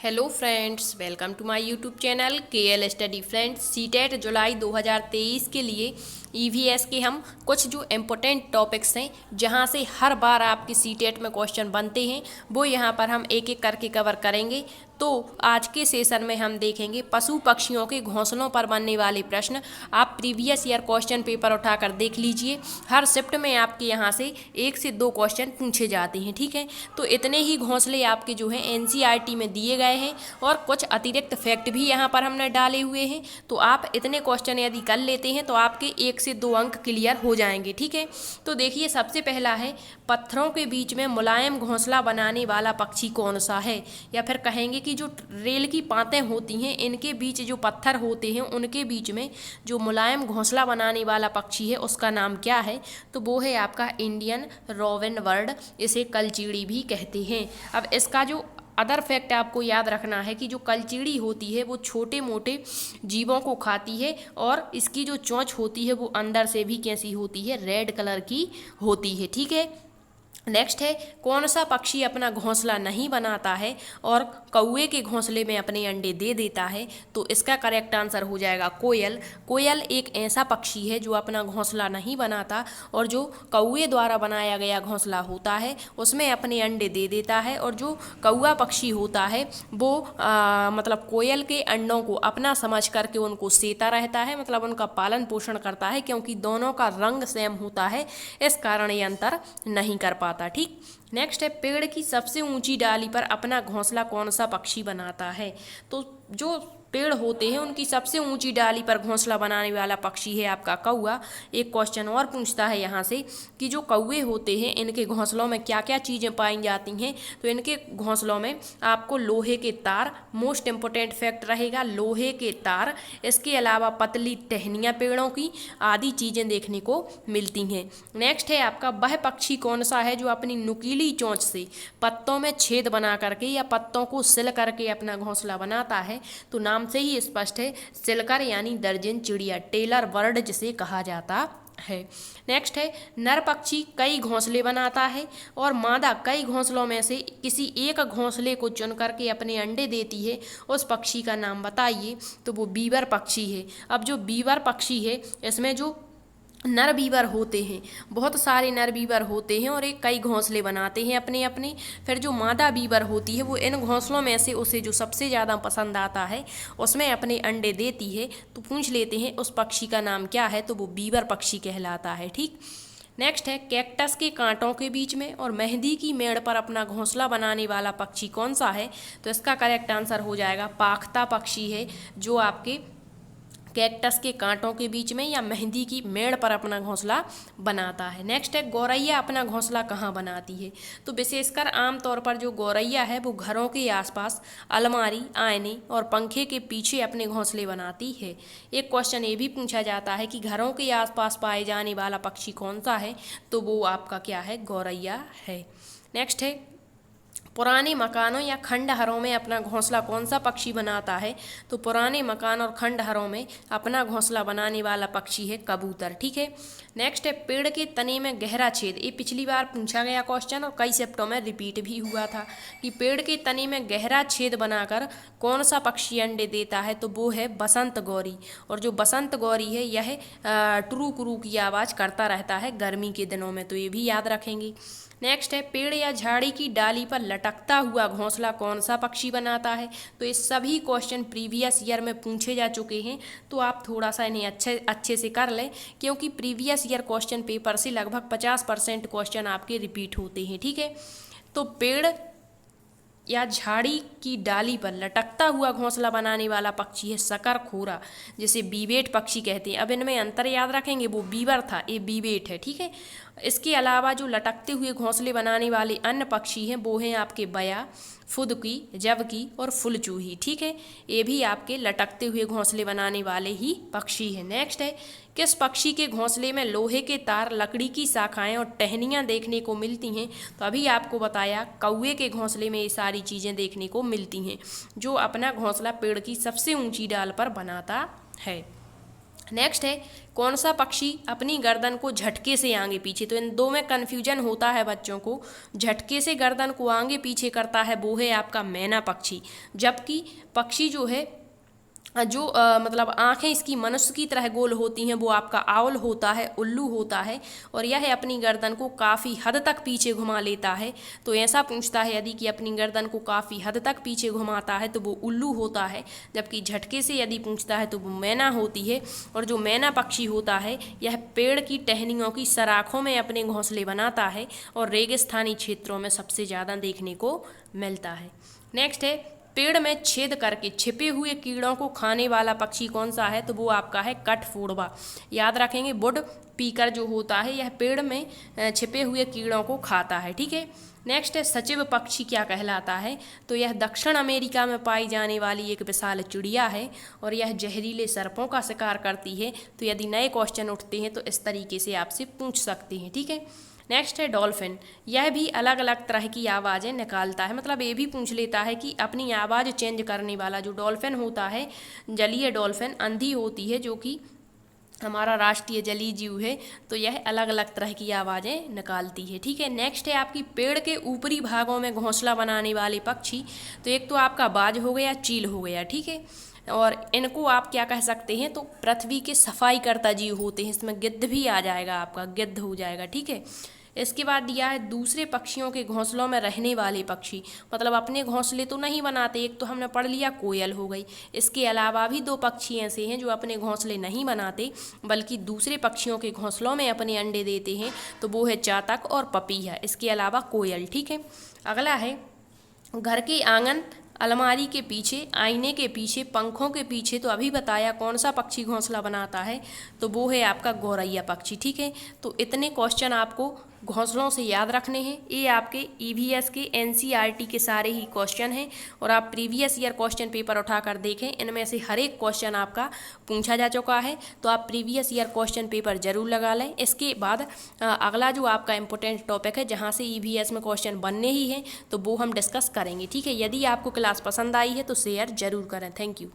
Hello friends, welcome to my YouTube channel KL study friends. CTET July 2023 के लिए EVS के हम कुछ जो इम्पोर्टेंट टॉपिक्स हैं जहां से हर बार आपके सीटेट में क्वेश्चन बनते हैं वो यहां पर हम एक एक करके कवर करेंगे। तो आज के सेशन में हम देखेंगे पशु पक्षियों के घोंसलों पर बनने वाले प्रश्न। आप प्रीवियस ईयर क्वेश्चन पेपर उठाकर देख लीजिए। हर शिफ्ट में आपके यहाँ से 1 से 2 क्वेश्चन पूछे जाते हैं, ठीक है। तो इतने ही घोंसले आपके जो हैं एनसीईआरटी में दिए गए हैं और कुछ अतिरिक्त फैक्ट भी यहाँ पर हमने डाले हुए हैं। तो आप इतने क्वेश्चन यदि कर लेते हैं तो आपके 1 से 2 अंक क्लियर हो जाएंगे, ठीक है। तो देखिए, सबसे पहला है पत्थरों के बीच में मुलायम घोंसला बनाने वाला पक्षी कौन सा है। या फिर कहेंगे कि जो रेल की पातें होती हैं इनके बीच जो पत्थर होते हैं उनके बीच में जो मुलायम घोंसला बनाने वाला पक्षी है उसका नाम क्या है। तो वो है आपका इंडियन रोवेन बर्ड, इसे कलचीड़ी भी कहते हैं। अब इसका जो अदर फैक्ट आपको याद रखना है कि जो कलचीड़ी होती है वो छोटे मोटे जीवों को खाती है और इसकी जो चोंच होती है वो अंदर से भी कैसी होती है, रेड कलर की होती है, ठीक है। नेक्स्ट है कौन सा पक्षी अपना घोंसला नहीं बनाता है और कौवे के घोंसले में अपने अंडे दे देता है। तो इसका करेक्ट आंसर हो जाएगा कोयल। कोयल एक ऐसा पक्षी है जो अपना घोंसला नहीं बनाता और जो कौवे द्वारा बनाया गया घोंसला होता है उसमें अपने अंडे दे देता है। और जो कौवा पक्षी होता है वो मतलब कोयल के अंडों को अपना समझ करके उनको सेता रहता है, मतलब उनका पालन पोषण करता है, क्योंकि दोनों का रंग सेम होता है, इस कारण ये अंतर नहीं कर पाता, ठीक। नेक्स्ट है पेड़ की सबसे ऊंची डाली पर अपना घोंसला कौन सा पक्षी बनाता है। तो जो पेड़ होते हैं उनकी सबसे ऊंची डाली पर घोंसला बनाने वाला पक्षी है आपका कौवा। एक क्वेश्चन और पूछता है यहाँ से कि जो कौवे होते हैं इनके घोंसलों में क्या क्या चीज़ें पाई जाती हैं। तो इनके घोंसलों में आपको लोहे के तार, मोस्ट इम्पोर्टेंट फैक्ट रहेगा लोहे के तार, इसके अलावा पतली टहनियाँ पेड़ों की आदि चीज़ें देखने को मिलती हैं। नेक्स्ट है आपका वह पक्षी कौन सा है जो अपनी नुकीली चोंच से पत्तों में छेद बना करके या पत्तों को सिल करके अपना घोंसला बनाता है। तो नाम से ही स्पष्ट है, सिलकर यानी दर्जन चिड़िया, टेलर बर्ड जिसे कहा जाता है। नेक्स्ट है नर पक्षी कई घोंसले बनाता है और मादा कई घोंसलों में से किसी एक घोंसले को चुन करके अपने अंडे देती है। उस पक्षी का नाम बताइए। तो वो बीवर पक्षी है। अब जो बीवर पक्षी है इसमें जो नर बीवर होते हैं, बहुत सारे नर बीवर होते हैं और एक कई घोंसले बनाते हैं अपने अपने। फिर जो मादा बीवर होती है वो इन घोंसलों में से उसे जो सबसे ज़्यादा पसंद आता है उसमें अपने अंडे देती है। तो पूछ लेते हैं उस पक्षी का नाम क्या है। तो वो बीवर पक्षी कहलाता है, ठीक। नेक्स्ट है कैक्टस के कांटों के बीच में और मेहंदी की मेड़ पर अपना घोंसला बनाने वाला पक्षी कौन सा है। तो इसका करेक्ट आंसर हो जाएगा पाख्ता पक्षी है, जो आपके कैक्टस के कांटों के बीच में या मेहंदी की मेड़ पर अपना घोंसला बनाता है। नेक्स्ट है गौरैया अपना घोंसला कहाँ बनाती है। तो विशेषकर आमतौर पर जो गौरैया है वो घरों के आसपास अलमारी, आईने और पंखे के पीछे अपने घोंसले बनाती है। एक क्वेश्चन ये भी पूछा जाता है कि घरों के आसपास पाए जाने वाला पक्षी कौन सा है। तो वो आपका क्या है, गौरैया है। नेक्स्ट है पुराने मकानों या खंडहरों में अपना घोंसला कौन सा पक्षी बनाता है। तो पुराने मकान और खंडहरों में अपना घोंसला बनाने वाला पक्षी है कबूतर, ठीक है। नेक्स्ट है पेड़ के तने में गहरा छेद। ये पिछली बार पूछा गया क्वेश्चन और कई शिफ्टों में रिपीट भी हुआ था कि पेड़ के तने में गहरा छेद बनाकर कौन सा पक्षी अंडे देता है। तो वो है बसंत गौरी। और जो बसंत गौरी है यह टुरू कुरू की आवाज़ करता रहता है गर्मी के दिनों में, तो ये भी याद रखेंगे। नेक्स्ट है पेड़ या झाड़ी की डाली पर लटकता हुआ घोंसला कौन सा पक्षी बनाता है। तो ये सभी क्वेश्चन प्रीवियस ईयर में पूछे जा चुके हैं, तो आप थोड़ा सा इन्हें अच्छे से कर लें, क्योंकि प्रीवियस ईयर क्वेश्चन पेपर से लगभग 50% क्वेश्चन आपके रिपीट होते हैं, ठीक है। तो पेड़ या झाड़ी की डाली पर लटकता हुआ घोंसला बनाने वाला पक्षी है शकरखोरा, जिसे बीवेट पक्षी कहते हैं। अब इनमें अंतर याद रखेंगे, वो बीवर था, ये बीवेट है, ठीक है। इसके अलावा जो लटकते हुए घोंसले बनाने वाले अन्य पक्षी हैं वो हैं आपके बया, फुदकी, जबकि और फुलचूही, ठीक है। ये भी आपके लटकते हुए घोंसले बनाने वाले ही पक्षी हैं। नेक्स्ट है किस पक्षी के घोंसले में लोहे के तार, लकड़ी की शाखाएं और टहनियाँ देखने को मिलती हैं। तो अभी आपको बताया कौवे के घोंसले में ये सारी चीज़ें देखने को मिलती हैं, जो अपना घोंसला पेड़ की सबसे ऊंची डाल पर बनाता है। नेक्स्ट है कौन सा पक्षी अपनी गर्दन को झटके से आगे पीछे, तो इन दो में कन्फ्यूजन होता है बच्चों को। झटके से गर्दन को आगे पीछे करता है वो है आपका मैना पक्षी, जबकि पक्षी जो है जो मतलब आंखें इसकी मनुष्य की तरह गोल होती हैं वो आपका आउल होता है, उल्लू होता है, और यह अपनी गर्दन को काफ़ी हद तक पीछे घुमा लेता है। तो ऐसा पूछता है यदि कि अपनी गर्दन को काफ़ी हद तक पीछे घुमाता है तो वो उल्लू होता है, जबकि झटके से यदि पूछता है तो वो मैना होती है। और जो मैना पक्षी होता है यह पेड़ की टहनियों की सराखों में अपने घोंसले बनाता है और रेगिस्तानी क्षेत्रों में सबसे ज़्यादा देखने को मिलता है। नेक्स्ट है पेड़ में छेद करके छिपे हुए कीड़ों को खाने वाला पक्षी कौन सा है, तो वो आपका है कठफोड़वा। याद रखेंगे वुड पीकर जो होता है यह पेड़ में छिपे हुए कीड़ों को खाता है, ठीक है। नेक्स्ट है सचिव पक्षी क्या कहलाता है, तो यह दक्षिण अमेरिका में पाई जाने वाली एक विशाल चिड़िया है और यह जहरीले सर्पों का शिकार करती है। तो यदि नए क्वेश्चन उठते हैं तो इस तरीके से आपसे पूछ सकते हैं, ठीक है। नेक्स्ट है डॉल्फिन, यह भी अलग अलग तरह की आवाज़ें निकालता है, मतलब ये भी पूछ लेता है कि अपनी आवाज़ चेंज करने वाला जो डॉल्फिन होता है, जलीय डॉल्फिन अंधी होती है जो कि हमारा राष्ट्रीय जलीय जीव है, तो यह अलग अलग तरह की आवाज़ें निकालती है, ठीक है। नेक्स्ट है आपकी पेड़ के ऊपरी भागों में घोंसला बनाने वाले पक्षी, तो एक तो आपका बाज हो गया, चील हो गया, ठीक है। और इनको आप क्या कह सकते हैं, तो पृथ्वी के सफाई करता जीव होते हैं, इसमें गिद्ध भी आ जाएगा, आपका गिद्ध हो जाएगा, ठीक है। इसके बाद दिया है दूसरे पक्षियों के घोंसलों में रहने वाले पक्षी, मतलब अपने घोंसले तो नहीं बनाते, एक तो हमने पढ़ लिया कोयल हो गई, इसके अलावा भी दो पक्षी ऐसे हैं जो अपने घोंसले नहीं बनाते बल्कि दूसरे पक्षियों के घोंसलों में अपने अंडे देते हैं, तो वो है चातक और पपीहा, इसके अलावा कोयल, ठीक है। अगला है घर के आंगन, अलमारी के पीछे, आईने के पीछे, पंखों के पीछे, तो अभी बताया कौन सा पक्षी घोंसला बनाता है, तो वो है आपका गौरैया पक्षी, ठीक है। तो इतने क्वेश्चन आपको घोंसलों से याद रखने हैं। ये आपके ईवीएस के एनसीईआरटी के सारे ही क्वेश्चन हैं और आप प्रीवियस ईयर क्वेश्चन पेपर उठाकर देखें, इनमें से हर एक क्वेश्चन आपका पूछा जा चुका है, तो आप प्रीवियस ईयर क्वेश्चन पेपर जरूर लगा लें। इसके बाद अगला जो आपका इम्पोर्टेंट टॉपिक है जहाँ से ईवीएस में क्वेश्चन बनने ही हैं तो वो हम डिस्कस करेंगे, ठीक है। यदि आपको क्लास पसंद आई है तो शेयर जरूर करें। Thank you.